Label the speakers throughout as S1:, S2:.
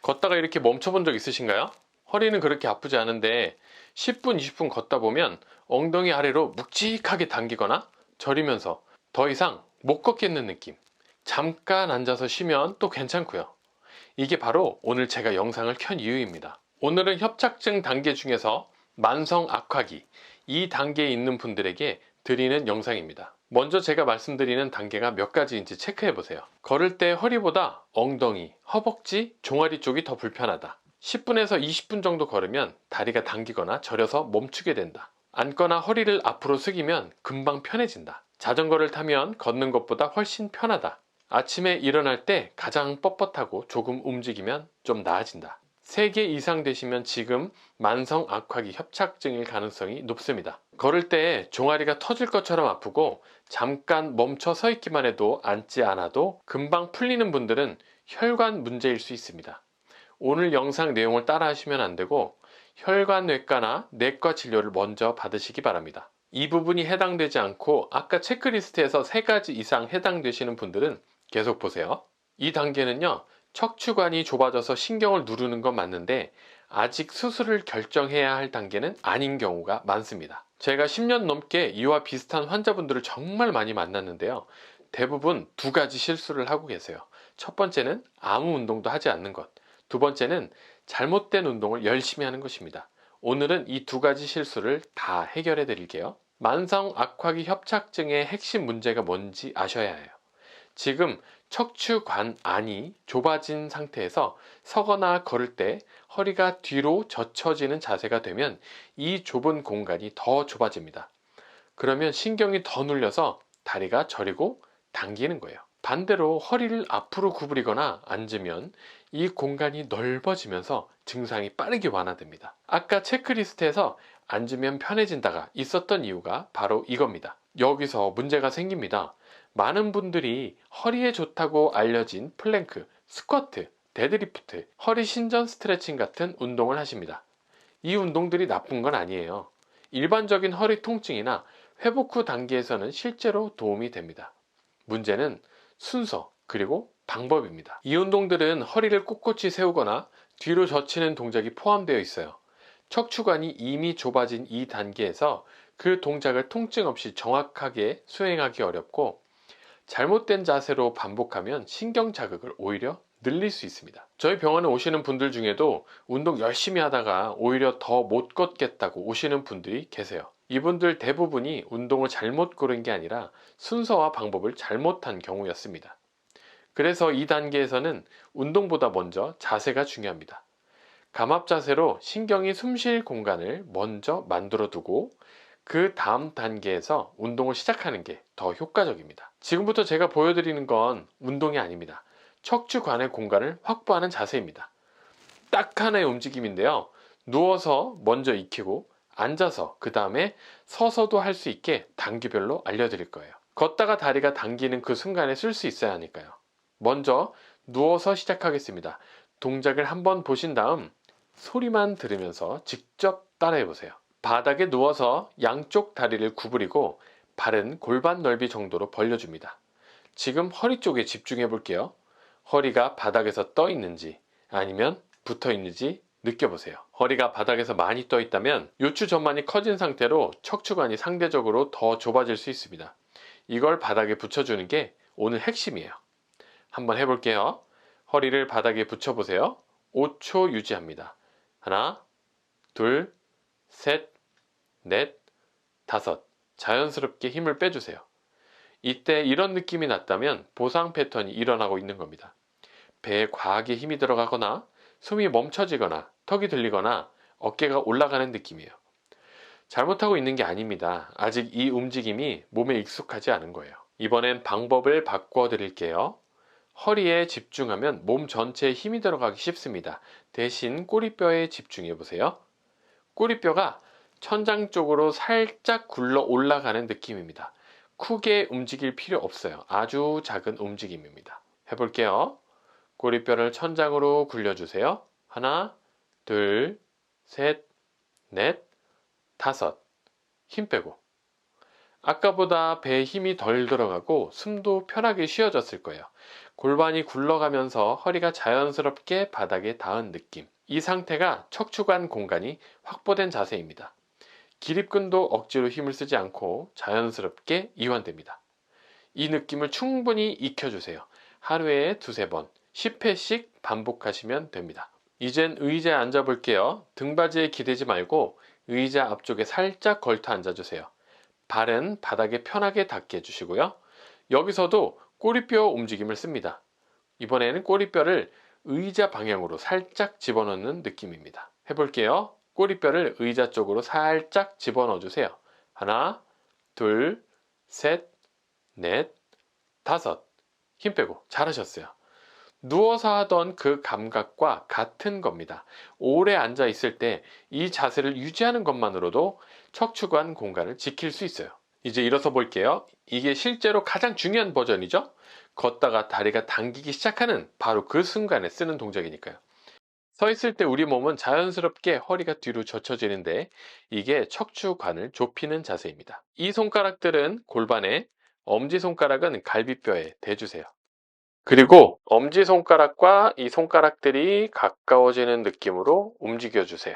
S1: 걷다가 이렇게 멈춰본 적 있으신가요? 허리는 그렇게 아프지 않은데 10분, 20분 걷다 보면 엉덩이 아래로 묵직하게 당기거나 저리면서 더 이상 못 걷겠는 느낌. 잠깐 앉아서 쉬면 또 괜찮고요. 이게 바로 오늘 제가 영상을 켠 이유입니다. 오늘은 협착증 단계 중에서 만성 악화기 이 단계에 있는 분들에게 드리는 영상입니다. 먼저 제가 말씀드리는 단계가 몇 가지인지 체크해 보세요. 걸을 때 허리보다 엉덩이, 허벅지, 종아리 쪽이 더 불편하다. 10분에서 20분 정도 걸으면 다리가 당기거나 저려서 멈추게 된다. 앉거나 허리를 앞으로 숙이면 금방 편해진다. 자전거를 타면 걷는 것보다 훨씬 편하다. 아침에 일어날 때 가장 뻣뻣하고 조금 움직이면 좀 나아진다. 3개 이상 되시면 지금 만성 악화기 협착증일 가능성이 높습니다. 걸을 때 종아리가 터질 것처럼 아프고 잠깐 멈춰 서 있기만 해도 앉지 않아도 금방 풀리는 분들은 혈관 문제일 수 있습니다. 오늘 영상 내용을 따라 하시면 안 되고 혈관외과나 내과 진료를 먼저 받으시기 바랍니다. 이 부분이 해당되지 않고 아까 체크리스트에서 3가지 이상 해당되시는 분들은 계속 보세요. 이 단계는요, 척추관이 좁아져서 신경을 누르는 건 맞는데 아직 수술을 결정해야 할 단계는 아닌 경우가 많습니다. 제가 10년 넘게 이와 비슷한 환자분들을 정말 많이 만났는데요. 대부분 2가지 실수를 하고 계세요. 첫 번째는 아무 운동도 하지 않는 것. 두 번째는 잘못된 운동을 열심히 하는 것입니다. 오늘은 이 2가지 실수를 다 해결해 드릴게요. 만성 악화기 협착증의 핵심 문제가 뭔지 아셔야 해요. 지금 척추관 안이 좁아진 상태에서 서거나 걸을 때 허리가 뒤로 젖혀지는 자세가 되면 이 좁은 공간이 더 좁아집니다. 그러면 신경이 더 눌려서 다리가 저리고 당기는 거예요. 반대로 허리를 앞으로 구부리거나 앉으면 이 공간이 넓어지면서 증상이 빠르게 완화됩니다. 아까 체크리스트에서 앉으면 편해진다가 있었던 이유가 바로 이겁니다. 여기서 문제가 생깁니다. 많은 분들이 허리에 좋다고 알려진 플랭크, 스쿼트, 데드리프트, 허리 신전 스트레칭 같은 운동을 하십니다. 이 운동들이 나쁜 건 아니에요. 일반적인 허리 통증이나 회복 후 단계에서는 실제로 도움이 됩니다. 문제는 순서 그리고 방법입니다. 이 운동들은 허리를 꼿꼿이 세우거나 뒤로 젖히는 동작이 포함되어 있어요. 척추관이 이미 좁아진 이 단계에서 그 동작을 통증 없이 정확하게 수행하기 어렵고 잘못된 자세로 반복하면 신경 자극을 오히려 늘릴 수 있습니다. 저희 병원에 오시는 분들 중에도 운동 열심히 하다가 오히려 더 못 걷겠다고 오시는 분들이 계세요. 이분들 대부분이 운동을 잘못 고른 게 아니라 순서와 방법을 잘못한 경우였습니다. 그래서 이 단계에서는 운동보다 먼저 자세가 중요합니다. 감압 자세로 신경이 숨쉴 공간을 먼저 만들어 두고 그 다음 단계에서 운동을 시작하는 게 더 효과적입니다. 지금부터 제가 보여드리는 건 운동이 아닙니다. 척추관의 공간을 확보하는 자세입니다. 딱 하나의 움직임인데요. 누워서 먼저 익히고 앉아서 그 다음에 서서도 할 수 있게 단계별로 알려드릴 거예요. 걷다가 다리가 당기는 그 순간에 쓸 수 있어야 하니까요. 먼저 누워서 시작하겠습니다. 동작을 한번 보신 다음 소리만 들으면서 직접 따라해 보세요. 바닥에 누워서 양쪽 다리를 구부리고 발은 골반 넓이 정도로 벌려줍니다. 지금 허리 쪽에 집중해 볼게요. 허리가 바닥에서 떠 있는지 아니면 붙어 있는지 느껴보세요. 허리가 바닥에서 많이 떠 있다면 요추 전만이 커진 상태로 척추관이 상대적으로 더 좁아질 수 있습니다. 이걸 바닥에 붙여주는 게 오늘 핵심이에요. 한번 해볼게요. 허리를 바닥에 붙여보세요. 5초 유지합니다. 하나, 둘, 셋, 넷, 다섯. 자연스럽게 힘을 빼주세요. 이때 이런 느낌이 났다면 보상 패턴이 일어나고 있는 겁니다. 배에 과하게 힘이 들어가거나 숨이 멈춰지거나 턱이 들리거나 어깨가 올라가는 느낌이에요. 잘못하고 있는 게 아닙니다. 아직 이 움직임이 몸에 익숙하지 않은 거예요. 이번엔 방법을 바꿔 드릴게요. 허리에 집중하면 몸 전체에 힘이 들어가기 쉽습니다. 대신 꼬리뼈에 집중해 보세요. 꼬리뼈가 천장 쪽으로 살짝 굴러 올라가는 느낌입니다. 크게 움직일 필요 없어요. 아주 작은 움직임입니다. 해볼게요. 꼬리뼈를 천장으로 굴려주세요. 하나, 둘, 셋, 넷, 다섯. 힘 빼고. 아까보다 배에 힘이 덜 들어가고 숨도 편하게 쉬어졌을 거예요. 골반이 굴러가면서 허리가 자연스럽게 바닥에 닿은 느낌. 이 상태가 척추관 공간이 확보된 자세입니다. 기립근도 억지로 힘을 쓰지 않고 자연스럽게 이완됩니다. 이 느낌을 충분히 익혀주세요. 하루에 두세 번, 10회씩 반복하시면 됩니다. 이젠 의자에 앉아 볼게요. 등받이에 기대지 말고 의자 앞쪽에 살짝 걸터 앉아주세요. 발은 바닥에 편하게 닿게 해주시고요. 여기서도 꼬리뼈 움직임을 씁니다. 이번에는 꼬리뼈를 의자 방향으로 살짝 집어넣는 느낌입니다. 해볼게요. 꼬리뼈를 의자 쪽으로 살짝 집어넣어 주세요. 하나, 둘, 셋, 넷, 다섯. 힘 빼고 잘하셨어요. 누워서 하던 그 감각과 같은 겁니다. 오래 앉아 있을 때 이 자세를 유지하는 것만으로도 척추관 공간을 지킬 수 있어요. 이제 일어서 볼게요. 이게 실제로 가장 중요한 버전이죠. 걷다가 다리가 당기기 시작하는 바로 그 순간에 쓰는 동작이니까요. 서 있을 때 우리 몸은 자연스럽게 허리가 뒤로 젖혀지는데 이게 척추관을 좁히는 자세입니다. 이 손가락들은 골반에, 엄지손가락은 갈비뼈에 대주세요. 그리고 엄지손가락과 이 손가락들이 가까워지는 느낌으로 움직여주세요.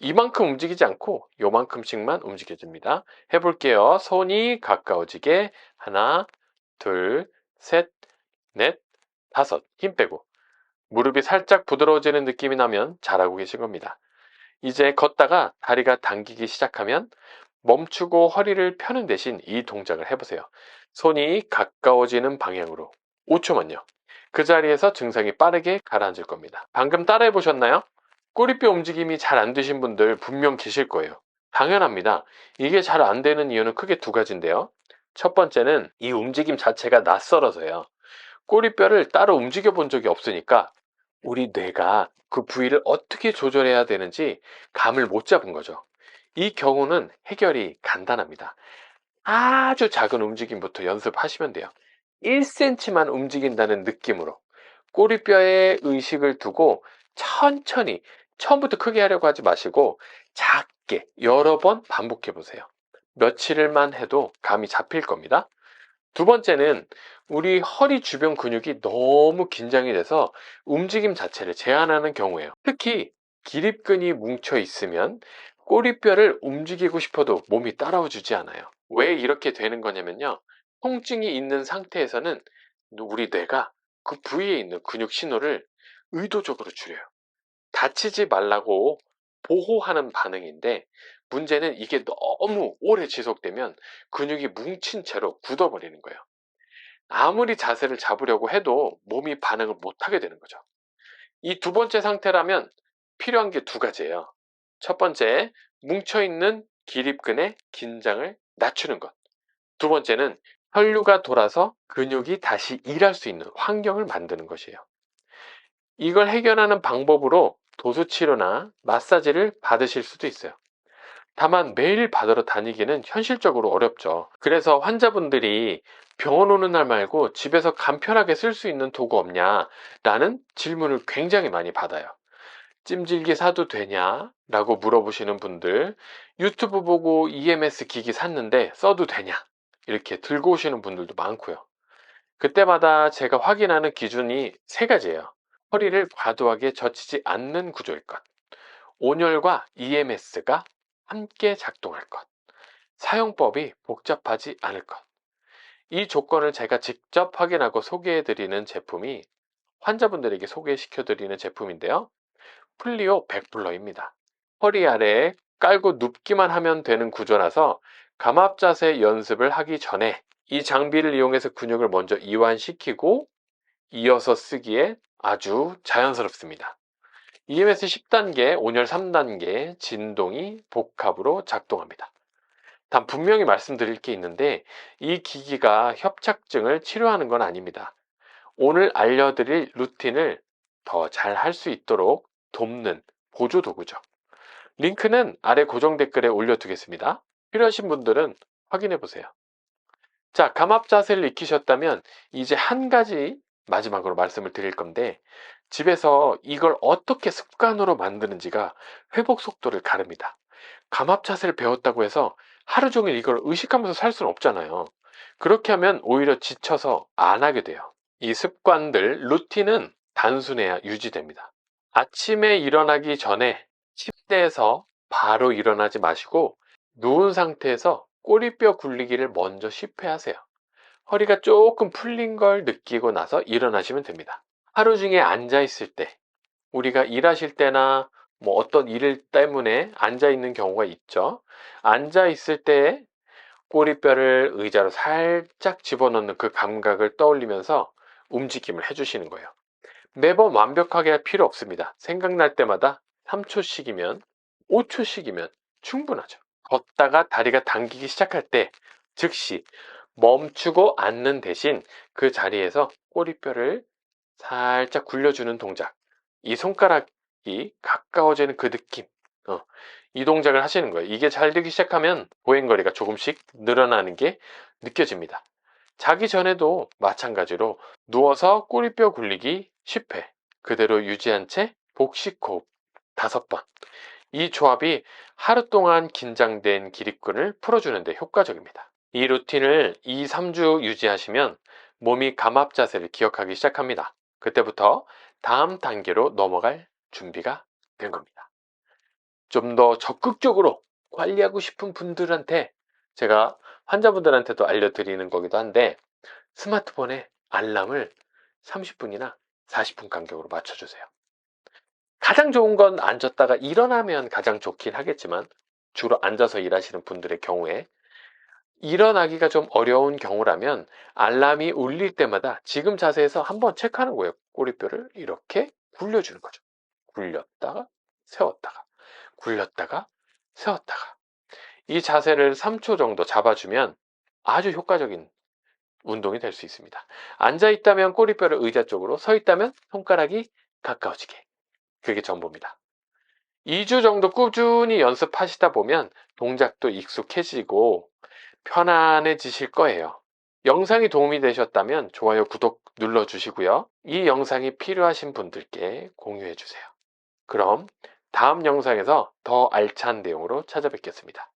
S1: 이만큼 움직이지 않고 요만큼씩만 움직여줍니다. 해볼게요. 손이 가까워지게 하나, 둘, 셋, 넷, 다섯. 힘 빼고 무릎이 살짝 부드러워지는 느낌이 나면 잘하고 계신 겁니다. 이제 걷다가 다리가 당기기 시작하면 멈추고 허리를 펴는 대신 이 동작을 해보세요. 손이 가까워지는 방향으로 5초만요. 그 자리에서 증상이 빠르게 가라앉을 겁니다. 방금 따라해 보셨나요? 꼬리뼈 움직임이 잘 안 되신 분들 분명 계실 거예요. 당연합니다. 이게 잘 안 되는 이유는 크게 두 가지인데요. 첫 번째는 이 움직임 자체가 낯설어서요. 꼬리뼈를 따로 움직여 본 적이 없으니까 우리 뇌가 그 부위를 어떻게 조절해야 되는지 감을 못 잡은 거죠. 이 경우는 해결이 간단합니다. 아주 작은 움직임부터 연습하시면 돼요. 1cm만 움직인다는 느낌으로 꼬리뼈에 의식을 두고 천천히, 처음부터 크게 하려고 하지 마시고 작게 여러 번 반복해 보세요. 며칠만 해도 감이 잡힐 겁니다. 두 번째는 우리 허리 주변 근육이 너무 긴장이 돼서 움직임 자체를 제한하는 경우예요. 특히 기립근이 뭉쳐 있으면 꼬리뼈를 움직이고 싶어도 몸이 따라와 주지 않아요. 왜 이렇게 되는 거냐면요. 통증이 있는 상태에서는 우리 뇌가 그 부위에 있는 근육 신호를 의도적으로 줄여요. 다치지 말라고 보호하는 반응인데 문제는 이게 너무 오래 지속되면 근육이 뭉친 채로 굳어버리는 거예요. 아무리 자세를 잡으려고 해도 몸이 반응을 못하게 되는 거죠. 이 두 번째 상태라면 필요한 게 두 가지예요. 첫 번째, 뭉쳐있는 기립근의 긴장을 낮추는 것. 두 번째는 혈류가 돌아서 근육이 다시 일할 수 있는 환경을 만드는 것이에요. 이걸 해결하는 방법으로 도수치료나 마사지를 받으실 수도 있어요. 다만 매일 받으러 다니기는 현실적으로 어렵죠. 그래서 환자분들이 병원 오는 날 말고 집에서 간편하게 쓸 수 있는 도구 없냐? 라는 질문을 굉장히 많이 받아요. 찜질기 사도 되냐? 라고 물어보시는 분들, 유튜브 보고 EMS 기기 샀는데 써도 되냐? 이렇게 들고 오시는 분들도 많고요. 그때마다 제가 확인하는 기준이 세 가지예요. 허리를 과도하게 젖히지 않는 구조일 것, 온열과 EMS가 함께 작동할 것, 사용법이 복잡하지 않을 것. 이 조건을 제가 직접 확인하고 소개해드리는 제품이 환자분들에게 소개시켜드리는 제품인데요. 플리오 100블러입니다. 허리 아래에 깔고 눕기만 하면 되는 구조라서 감압자세 연습을 하기 전에 이 장비를 이용해서 근육을 먼저 이완시키고 이어서 쓰기에 아주 자연스럽습니다. EMS 10단계, 온열 3단계, 진동이 복합으로 작동합니다. 단 분명히 말씀드릴 게 있는데 이 기기가 협착증을 치료하는 건 아닙니다. 오늘 알려드릴 루틴을 더 잘 할 수 있도록 돕는 보조 도구죠. 링크는 아래 고정 댓글에 올려두겠습니다. 필요하신 분들은 확인해 보세요. 자, 감압 자세를 익히셨다면 이제 한 가지 마지막으로 말씀을 드릴 건데 집에서 이걸 어떻게 습관으로 만드는지가 회복 속도를 가릅니다. 감압 자세를 배웠다고 해서 하루 종일 이걸 의식하면서 살 수는 없잖아요. 그렇게 하면 오히려 지쳐서 안 하게 돼요. 이 습관들, 루틴은 단순해야 유지됩니다. 아침에 일어나기 전에 침대에서 바로 일어나지 마시고 누운 상태에서 꼬리뼈 굴리기를 먼저 10회 하세요. 허리가 조금 풀린 걸 느끼고 나서 일어나시면 됩니다. 하루 중에 앉아 있을 때, 우리가 일하실 때나 뭐 어떤 일 때문에 앉아 있는 경우가 있죠. 앉아 있을 때 꼬리뼈를 의자로 살짝 집어넣는 그 감각을 떠올리면서 움직임을 해주시는 거예요. 매번 완벽하게 할 필요 없습니다. 생각날 때마다 3초씩이면 5초씩이면 충분하죠. 걷다가 다리가 당기기 시작할 때 즉시 멈추고 앉는 대신 그 자리에서 꼬리뼈를 살짝 굴려주는 동작, 이 손가락이 가까워지는 그 느낌, 이 동작을 하시는 거예요. 이게 잘 되기 시작하면 보행거리가 조금씩 늘어나는 게 느껴집니다. 자기 전에도 마찬가지로 누워서 꼬리뼈 굴리기 10회, 그대로 유지한 채 복식호흡 5번. 이 조합이 하루 동안 긴장된 기립근을 풀어주는데 효과적입니다. 이 루틴을 2, 3주 유지하시면 몸이 감압 자세를 기억하기 시작합니다. 그때부터 다음 단계로 넘어갈 준비가 된 겁니다. 좀 더 적극적으로 관리하고 싶은 분들한테 제가 환자분들한테도 알려드리는 거기도 한데, 스마트폰에 알람을 30분이나 40분 간격으로 맞춰주세요. 가장 좋은 건 앉았다가 일어나면 가장 좋긴 하겠지만, 주로 앉아서 일하시는 분들의 경우에 일어나기가 좀 어려운 경우라면 알람이 울릴 때마다 지금 자세에서 한번 체크하는 거예요. 꼬리뼈를 이렇게 굴려주는 거죠. 굴렸다가 세웠다가 굴렸다가 세웠다가. 이 자세를 3초 정도 잡아주면 아주 효과적인 운동이 될 수 있습니다. 앉아 있다면 꼬리뼈를 의자 쪽으로, 서 있다면 손가락이 가까워지게. 그게 전부입니다. 2주 정도 꾸준히 연습하시다 보면 동작도 익숙해지고 편안해지실 거예요. 영상이 도움이 되셨다면 좋아요, 구독 눌러주시고요. 이 영상이 필요하신 분들께 공유해 주세요. 그럼 다음 영상에서 더 알찬 내용으로 찾아뵙겠습니다.